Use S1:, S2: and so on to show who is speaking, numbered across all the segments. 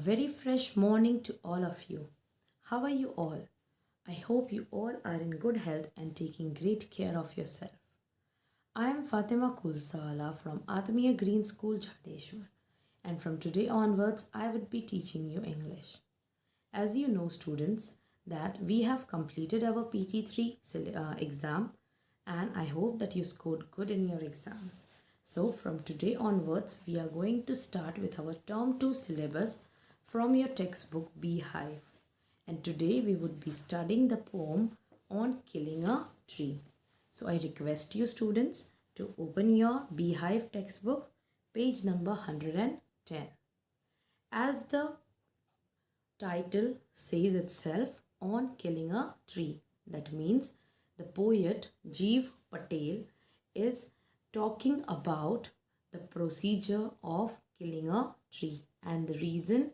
S1: very fresh morning to all of you. How are you all? I hope you all are in good health and taking great care of yourself. I am Fatima Kulsala from Atmiya Green School, Jadeshwar, and from today onwards, I would be teaching you English. As you know, students, that we have completed our PT3 exam, and I hope that you scored good in your exams. So, from today onwards, we are going to start with our Term 2 syllabus from your textbook Beehive. And today we would be studying the poem on killing a tree. So, I request you, students, to open your Beehive textbook, page number 110. As the title says itself, on killing a tree. That means the poet Jeev Patel is talking about the procedure of killing a tree and the reason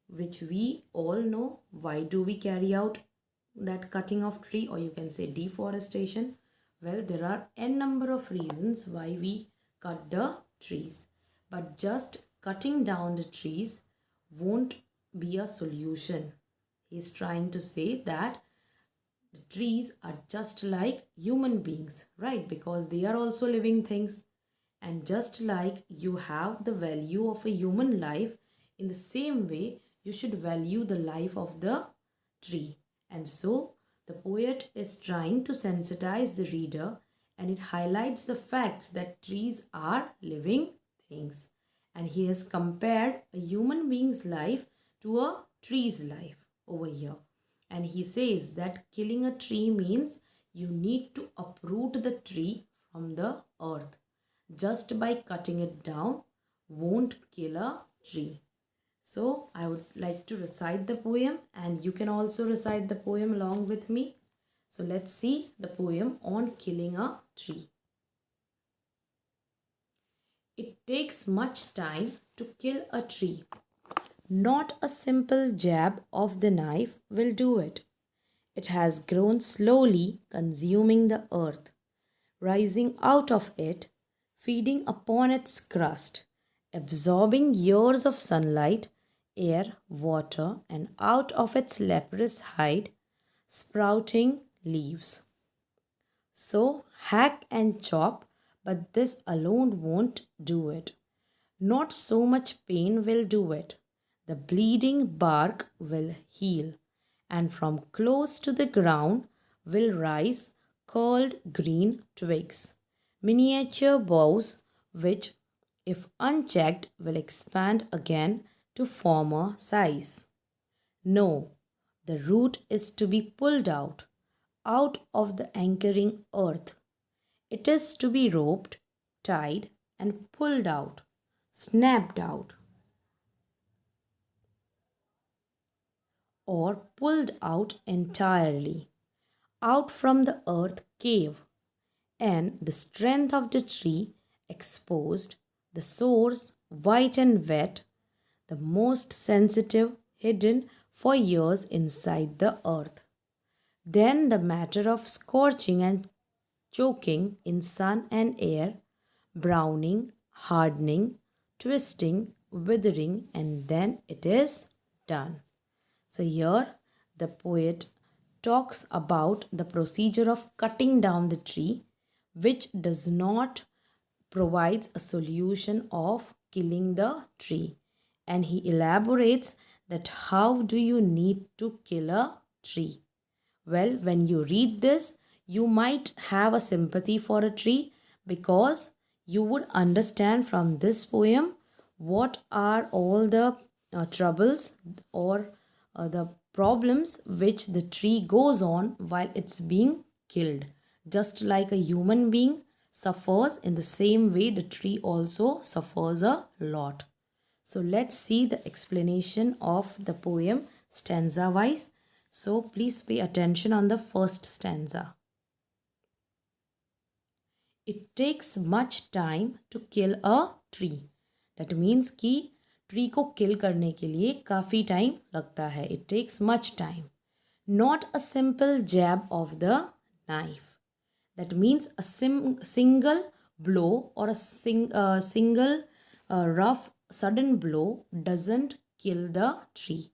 S1: which we all know. Why do we carry out that cutting of tree, or you can say deforestation? Well, there are n number of reasons why we cut the trees, but just cutting down the trees won't be a solution. He's trying to say that the trees are just like human beings, right? Because they are also living things. And just like you have the value of a human life, in the same way, you should value the life of the tree. And so, the poet is trying to sensitize the reader, and it highlights the facts that trees are living things. And he has compared a human being's life to a tree's life over here. And he says that killing a tree means you need to uproot the tree from the earth. Just by cutting it down won't kill a tree. So I would like to recite the poem, and you can also recite the poem along with me. So let's see the poem on killing a tree. It takes much time to kill a tree. Not a simple jab of the knife will do it. It has grown slowly, consuming the earth, rising out of it, feeding upon its crust, absorbing years of sunlight, air, water, and out of its leprous hide, sprouting leaves. So hack and chop, but this alone won't do it. Not so much pain will do it. The bleeding bark will heal, and from close to the ground will rise curled green twigs, miniature boughs which, if unchecked, will expand again to former size. No, the root is to be pulled out of the anchoring earth. It is to be roped, tied, and pulled out, snapped out, or pulled out entirely, out from the earth cave, and the strength of the tree exposed, the source white and wet, the most sensitive hidden for years inside the earth. Then the matter of scorching and choking in sun and air, browning, hardening, twisting, withering, and then it is done. So, here the poet talks about the procedure of cutting down the tree, which does not provides a solution of killing the tree. And he elaborates that how do you need to kill a tree? Well, when you read this, you might have a sympathy for a tree, because you would understand from this poem what are all the troubles or the problems which the tree goes on while it's being killed. Just like a human being suffers, in the same way the tree also suffers a lot. So let's see the explanation of the poem stanza wise. So please pay attention on the first stanza. It takes much time to kill a tree. That means कि tree को किल करने के लिए काफ़ी time लगता है. It takes much time. Not a simple jab of the knife. That means a single blow or a single rough sudden blow doesn't kill the tree.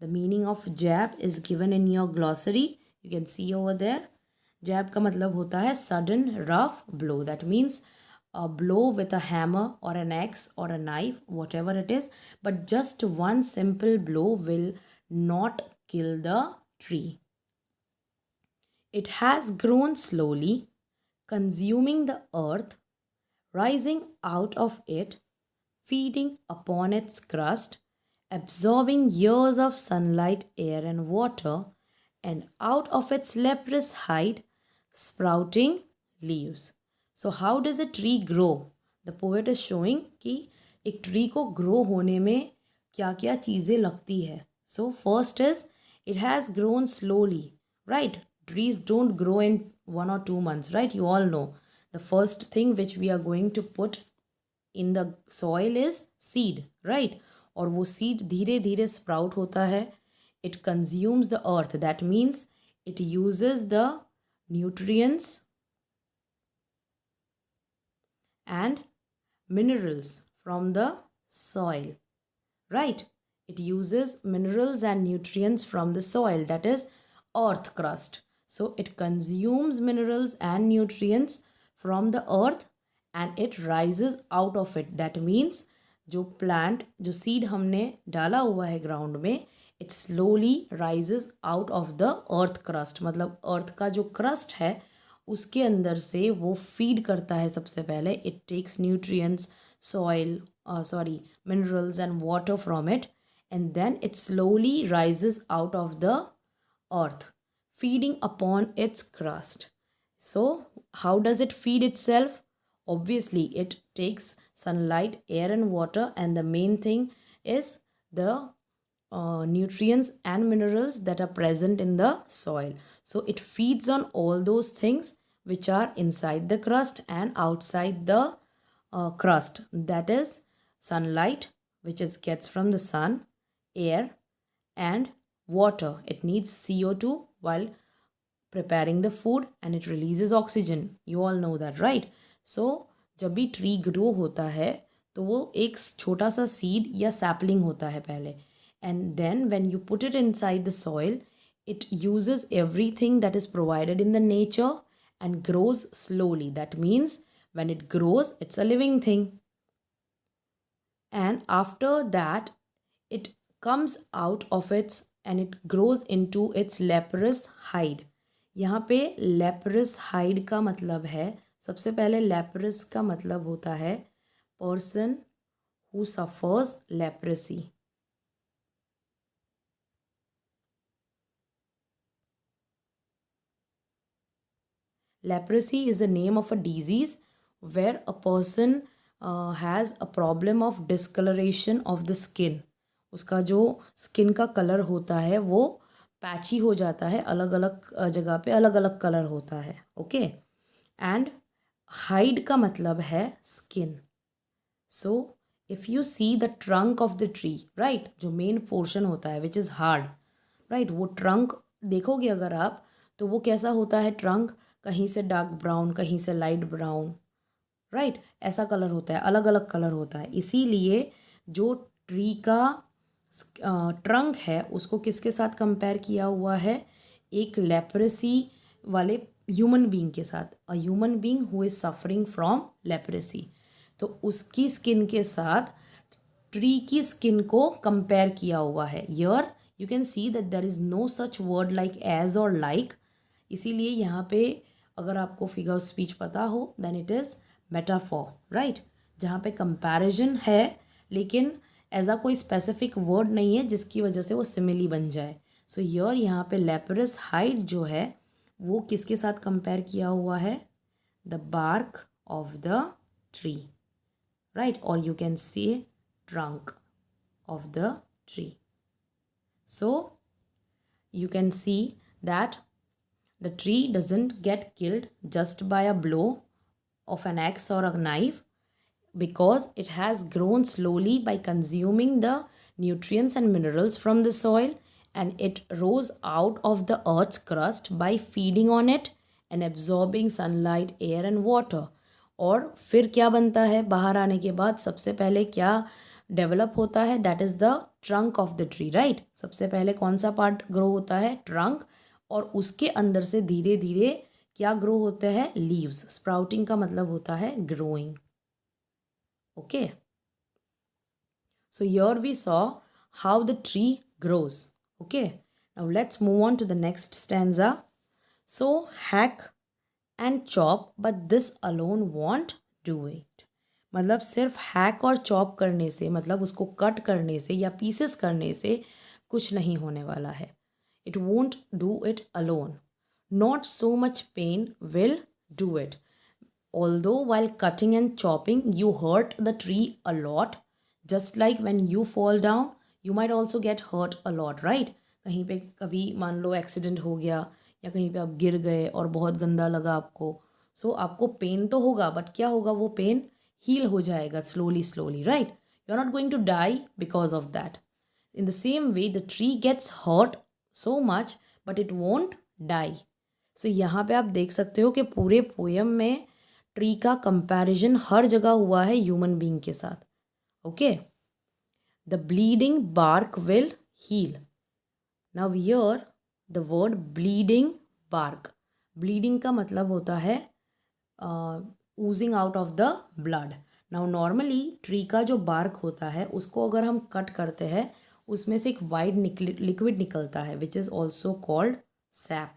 S1: The meaning of jab is given in your glossary. You can see over there. Jab का मतलब होता है sudden rough blow. That means a blow with a hammer or an axe or a knife, whatever it is. But just one simple blow will not kill the tree. It has grown slowly, consuming the earth, rising out of it, feeding upon its crust, absorbing years of sunlight, air, and water, and out of its leprous hide, sprouting leaves. So, how does a tree grow? The poet is showing कि एक tree को grow होने में क्या क्या चीज़ें लगती है. So, first is it has grown slowly, right? Trees don't grow in 1 or 2 months, right? You all know. The first thing which we are going to put in the soil is seed, right? और वो seed धीरे धीरे sprout होता है. It consumes the earth. That means it uses the nutrients and minerals from the soil, right? It uses minerals and nutrients from the soil, that is earth crust. So it consumes minerals and nutrients from the earth and it rises out of it. That means जो plant, जो seed हमने डाला हुआ है ground में, it slowly rises out of the earth crust. मतलब earth का जो crust है उसके अंदर से वो feed करता है सबसे पहले. It takes nutrients, soil, minerals and water from it, and then it slowly rises out of the earth, feeding upon its crust. So, how does it feed itself? Obviously, it takes sunlight, air, and water, and the main thing is the nutrients and minerals that are present in the soil. So, it feeds on all those things which are inside the crust and outside the crust. That is sunlight, which gets from the sun, air, and water. It needs CO2 while preparing the food and it releases oxygen. You all know that, right? So, जब भी tree grow होता है तो वो एक छोटा सा seed या सैपलिंग होता है पहले, and then when you put it inside the soil, it uses everything that is provided in the nature and grows slowly. That means when it grows, it's a living thing. And after that, it comes out of its and it grows into its leprous hide. यहाँ पे leprous hide का मतलब है, सबसे पहले leprous का मतलब होता है person who suffers leprosy. Leprosy is the name of a disease where a person has a problem of discoloration of the skin. उसका जो स्किन का कलर होता है वो पैची हो जाता है, अलग अलग जगह पे अलग अलग कलर होता है. ओके, एंड हाइड का मतलब है skin. So if you see the trunk of the tree, right, जो मेन पोर्शन होता है विच इज़ हार्ड, राइट, वो ट्रंक देखोगे अगर आप तो वो कैसा होता है ट्रंक, कहीं से डार्क ब्राउन, कहीं से लाइट ब्राउन, राइट, ऐसा कलर होता है, अलग अलग कलर होता है. इसीलिए जो ट्री का ट्रंक है उसको किसके साथ कंपेयर किया हुआ है, एक लेप्रेसी वाले ह्यूमन बीइंग के साथ. A human being who is suffering from leprosy. तो उसकी स्किन के साथ ट्री की स्किन को कंपेयर किया हुआ है. Here you can see that there is no such word like as और लाइक. इसीलिए यहाँ पे अगर आपको फिगर ऑफ स्पीच पता हो then it is metaphor, right, जहाँ पे कंपैरिजन है लेकिन ऐसा कोई स्पेसिफिक वर्ड नहीं है जिसकी वजह से वो सिमिली बन जाए. सो हियर यहाँ पे लेपरस हाइड जो है वो किसके साथ कंपेयर किया हुआ है, the bark of the tree, right, और you can see trunk of the tree. So you can see that the tree doesn't get killed just by a blow of an axe or a knife, because it has grown slowly by consuming the nutrients and minerals from the soil, and it rose out of the earth's crust by feeding on it and absorbing sunlight, air and water. और फिर क्या बनता है बाहर आने के बाद, सबसे पहले क्या डेवलप होता है, that is the trunk of the tree, right. सबसे पहले कौन सा पार्ट ग्रो होता है, ट्रंक, और उसके अंदर से धीरे धीरे क्या ग्रो होते हैं, लीव्स। स्प्राउटिंग का मतलब होता है growing, okay. So here we saw how the tree grows. Okay. Now let's move on to the next stanza. So hack and chop, but this alone won't do it. मतलब सिर्फ hack और chop करने से, मतलब उसको cut करने से या पीसेस करने से कुछ नहीं होने वाला है. It won't do it alone. Not so much pain will do it. Although while cutting and chopping you hurt the tree a lot, just like when you fall down you might also get hurt a lot, right? कहीं पे कभी मान लो accident हो गया या कहीं पे आप गिर गए और बहुत गंदा लगा आपको, सो आपको पेन तो होगा, बट क्या होगा, वो पेन हील हो जाएगा slowly slowly, right? You are not going to die because of that. In the same way the tree gets hurt so much but it won't die. So यहाँ पे आप देख सकते हो कि पूरे पोयम में ट्री का कंपैरिजन हर जगह हुआ है ह्यूमन बीइंग के साथ, okay. The bleeding bark will heal. Now here the word bleeding bark, bleeding का मतलब होता है oozing out of the blood. Now normally tree का जो बार्क होता है उसको अगर हम कट करते हैं उसमें से एक वाइट लिक्विड निकलता है which is also called sap,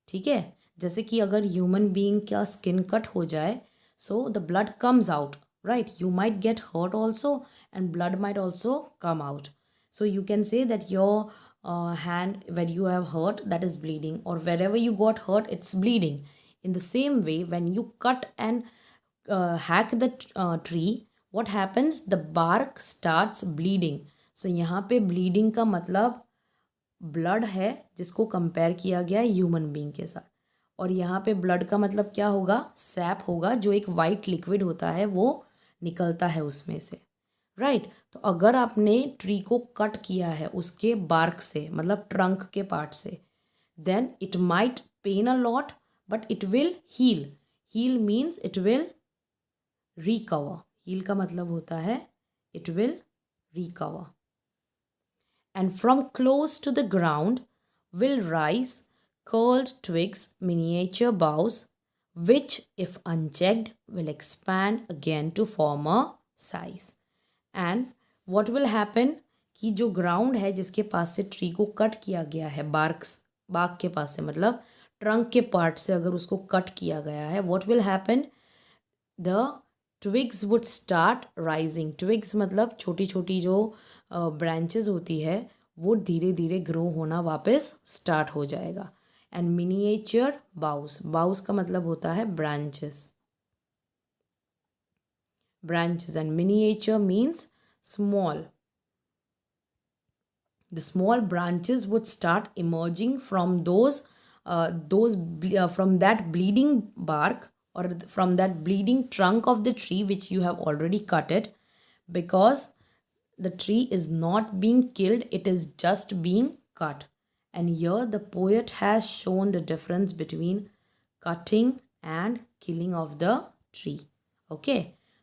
S1: ठीक है. जैसे कि अगर ह्यूमन बीइंग का स्किन कट हो जाए so the blood comes out, right? You might get hurt also and blood might also come out. So you can say that your hand when you have hurt that is bleeding, or wherever you got hurt it's bleeding. In the same way when you cut and hack the tree, what happens, the bark starts bleeding. So यहाँ पे bleeding का मतलब blood है जिसको compare किया गया human being के साथ, और यहाँ पे ब्लड का मतलब क्या होगा, सैप होगा, जो एक वाइट लिक्विड होता है वो निकलता है उसमें से, राइट? तो अगर आपने ट्री को कट किया है उसके बार्क से, मतलब ट्रंक के पार्ट से, then it might pain a lot but it will heal. Heal means it will recover. Heal का मतलब होता है it will recover. And from close to the ground will rise curled twigs, miniature boughs, which if unchecked will expand again to form a size. And what will happen कि जो ground है जिसके पास से tree को cut किया गया है, bark के पास से, मतलब ट्रंक के पार्ट से अगर उसको कट किया गया है, what will happen, the twigs would start rising. twigs मतलब छोटी छोटी जो ब्रांचेस होती है वो धीरे धीरे ग्रो होना वापस स्टार्ट हो जाएगा. एंड मिनिएचर बाउस, बाउस का मतलब होता है branches, branches, and miniature means small. The small branches would start emerging from from that bleeding bark, or from that bleeding trunk of the tree which you have already cut it, because the tree is not being killed, it is just being cut. And here the poet has shown the difference between cutting and killing of the tree. Okay.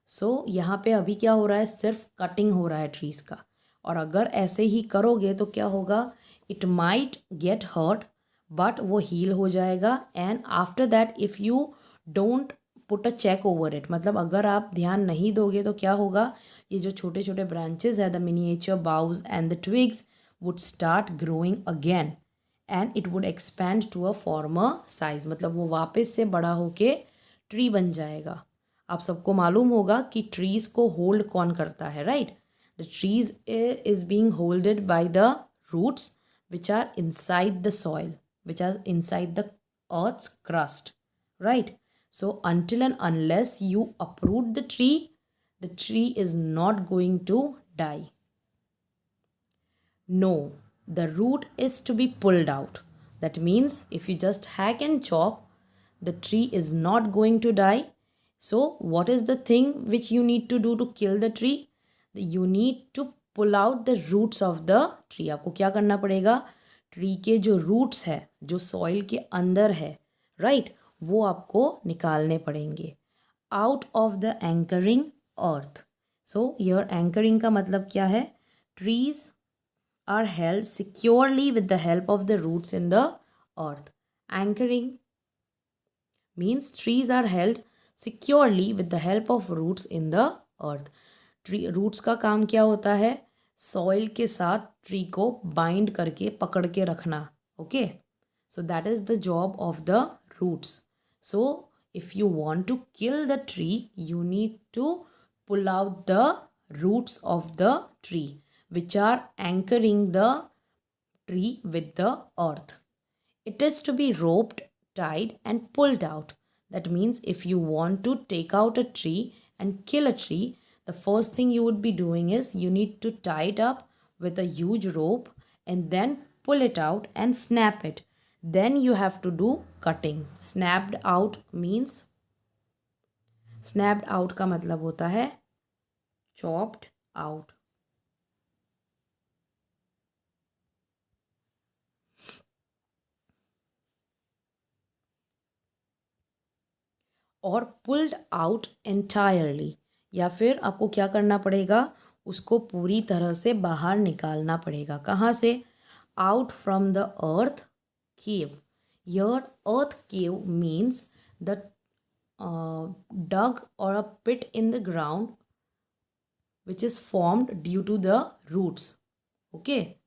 S1: सो यहाँ पे अभी क्या हो रहा है, सिर्फ cutting हो रहा है ट्रीज़ का, और अगर ऐसे ही करोगे तो क्या होगा, it might get hurt but वो हील हो जाएगा. And after that if you don't put a check over it, मतलब अगर आप ध्यान नहीं दोगे तो क्या होगा, ये जो छोटे छोटे ब्रांचेस है, the miniature boughs and the twigs would start growing again and it would expand to a former size, मतलब वो वापस से बड़ा होके ट्री बन जाएगा. आप सबको मालूम होगा कि ट्रीज़ को होल्ड कौन करता है, right? The trees is being holded by the roots which are inside the soil, which are inside the earth's crust, right? So until and unless you uproot the tree is not going to die. No, the root is to be pulled out. That means if you just hack and chop, the tree is not going to die. So what is the thing which you need to do to kill the tree? You need to pull out the roots of the tree. आपको क्या करना पड़ेगा, tree के जो roots है, जो soil के अंदर है, राइट, वो आपको निकालने पड़ेंगे. Out of the anchoring earth. So your anchoring का मतलब क्या है? Trees are held securely with the help of the roots in the earth. Anchoring means trees are held securely with the help of roots in the earth. Tree roots का काम क्या होता है? Soil के साथ ट्री को bind करके पकड़ के रखना. Okay, so that is the job of the roots. So if you want to kill the tree, you need to pull out the roots of the tree which are anchoring the tree with the earth. It is to be roped, tied and pulled out. That means if you want to take out a tree and kill a tree, the first thing you would be doing is you need to tie it up with a huge rope and then pull it out and snap it. Then you have to do cutting. Snapped out means, snapped out का मतलब होता है chopped out. और pulled out entirely, या फिर आपको क्या करना पड़ेगा? उसको पूरी तरह से बाहर निकालना पड़ेगा. कहाँ से? Out from the earth cave. Your earth cave means the dug or a pit in the ground which is formed due to the roots. Okay.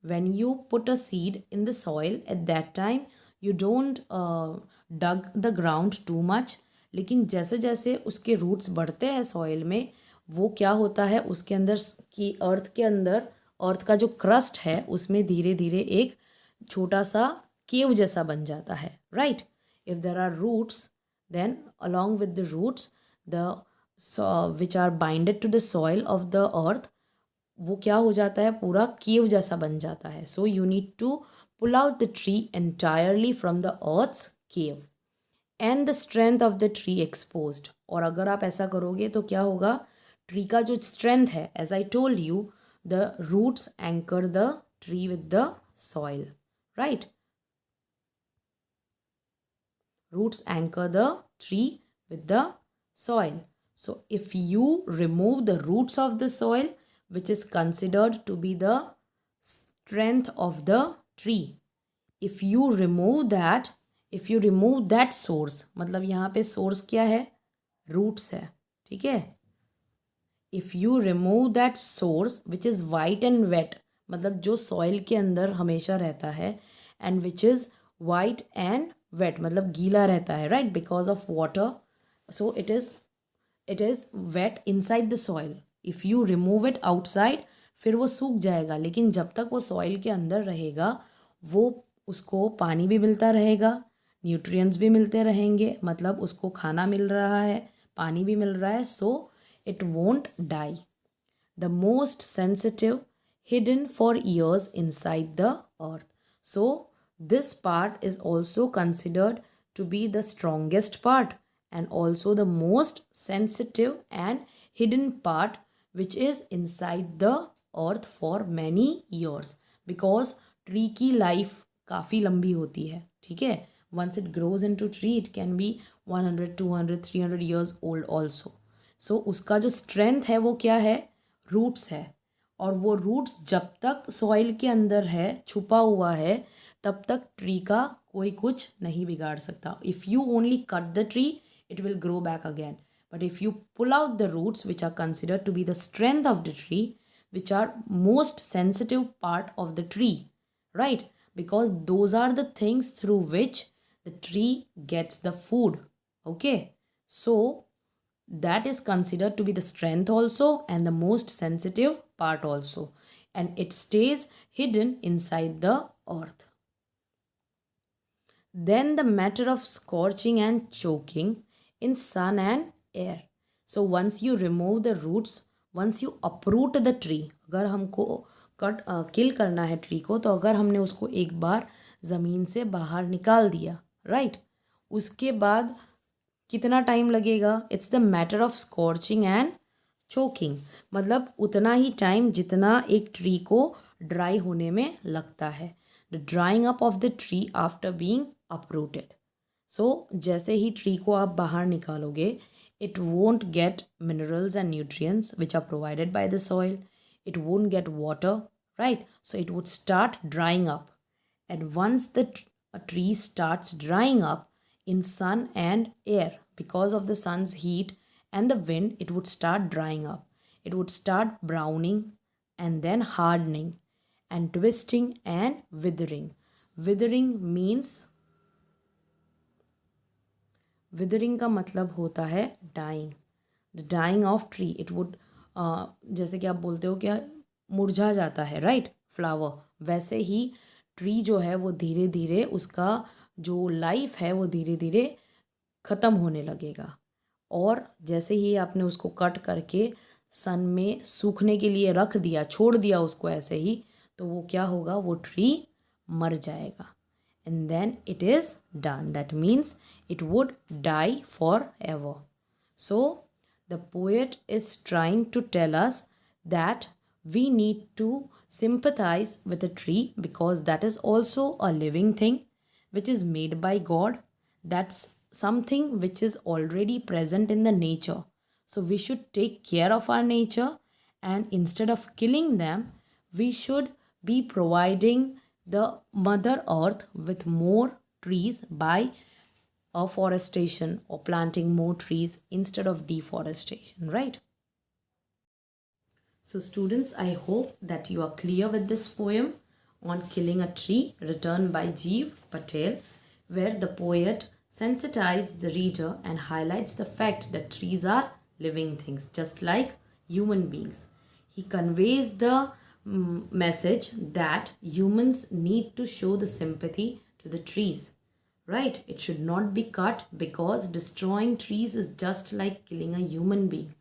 S1: When you put a seed in the soil, at that time you don't dug the ground too much. लेकिन जैसे जैसे उसके roots बढ़ते हैं soil में, वो क्या होता है, उसके अंदर की अर्थ के अंदर, अर्थ का जो क्रस्ट है उसमें धीरे धीरे एक छोटा सा केव जैसा बन जाता है. Right. If there are roots, then along with the roots the which are binded to the soil of the earth, वो क्या हो जाता है? पूरा केव जैसा बन जाता है. So you need to pull out the tree entirely from the earth's cave and the strength of the tree exposed. और अगर आप ऐसा करोगे तो क्या होगा? ट्री का जो स्ट्रेंथ है, as I told you, the roots anchor the tree with the soil. Right. Roots anchor the tree with the soil. So if you remove the roots of the soil, which is considered to be the strength of the tree, if you remove that source, मतलब यहाँ पे source क्या है? roots है. ठीक है. if you remove that source which is white and wet, मतलब जो soil के अंदर हमेशा रहता है, and which is white and wet, मतलब गीला रहता है, right, because of water. So it is wet inside the soil. if you remove it outside, फिर वो सूख जाएगा. लेकिन जब तक वो सॉइल के अंदर रहेगा, वो उसको पानी भी मिलता रहेगा, न्यूट्रिएंट्स भी मिलते रहेंगे, मतलब उसको खाना मिल रहा है, पानी भी मिल रहा है. सो it won't die. The most sensitive, hidden for years inside the earth. So this part is also considered to be the strongest part and also the most sensitive and hidden part which is inside the earth for many years, because tree की life काफ़ी लंबी होती है. ठीक है. Once it grows into tree, it can be 100, 200, 300 years old also. सो उसका जो strength है वो क्या है? रूट्स है. और वो रूट्स जब तक सॉइल के अंदर है, छुपा हुआ है, तब तक ट्री का कोई कुछ नहीं बिगाड़ सकता. If you only cut the tree, it will grow back again. But if you pull out the roots which are considered to be the strength of the tree, which are most sensitive part of the tree, right, because those are the things through which the tree gets the food. Okay. So that is considered to be the strength also and the most sensitive part also, and it stays hidden inside the earth. Then the matter of scorching and choking in sun and air. So once you remove the roots, once you uproot the tree, अगर हमको किल करना है tree को, तो अगर हमने उसको एक बार ज़मीन से बाहर निकाल दिया, राइट, उसके बाद कितना टाइम लगेगा? It's the matter of scorching and choking, मतलब उतना ही टाइम जितना एक ट्री को ड्राई होने में लगता है. The drawing up of the tree after being uprooted. So जैसे ही ट्री को आप बाहर निकालोगे, it won't get minerals and nutrients which are provided by the soil. It won't get water, right? So it would start drying up. And once a tree starts drying up in sun and air, because of the sun's heat and the wind, it would start drying up. It would start browning and then hardening and twisting and withering. Withering का मतलब होता है dying. The dying of tree. It would जैसे कि आप बोलते हो क्या, मुरझा जाता है, राइट, फ्लावर, वैसे ही ट्री जो है वो धीरे धीरे उसका जो लाइफ है वो धीरे धीरे ख़त्म होने लगेगा. और जैसे ही आपने उसको कट करके सन में सूखने के लिए रख दिया, छोड़ दिया उसको ऐसे ही, तो वो क्या होगा, वो ट्री मर जाएगा. And then it is done. That means it would die forever. So the poet is trying to tell us that we need to sympathize with a tree because that is also a living thing which is made by God. That's something which is already present in the nature. So we should take care of our nature, and instead of killing them, we should be providing the mother earth with more trees by afforestation or planting more trees instead of deforestation, right? So students, I hope that you are clear with this poem on killing a tree written by Jeev Patel, where the poet sensitizes the reader and highlights the fact that trees are living things just like human beings. He conveys the message that humans need to show the sympathy to the trees, right? It should not be cut because destroying trees is just like killing a human being.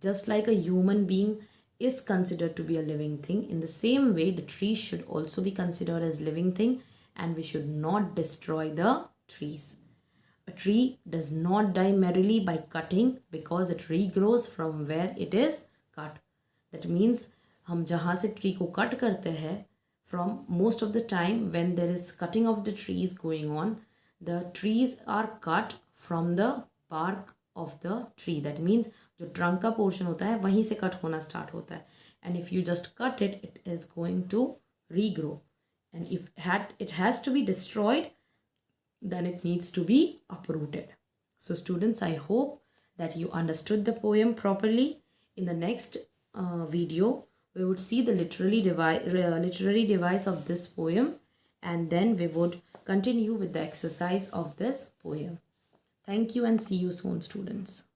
S1: Just like a human being is considered to be a living thing, in the same way the trees should also be considered as living thing, and we should not destroy the trees. A tree does not die merrily by cutting because it regrows from where it is cut. That means हम जहाँ से tree को cut करते हैं, from most of the time when there is cutting of the trees going on, the trees are cut from the bark of the tree. That means जो trunk का portion होता है वहीं से cut होना start होता है, and if you just cut it, it is going to regrow, and if it has to be destroyed, then it needs to be uprooted. So students, I hope that you understood the poem properly. In the next video, we would see the literary device of this poem, and then we would continue with the exercise of this poem. Thank you and see you soon, students.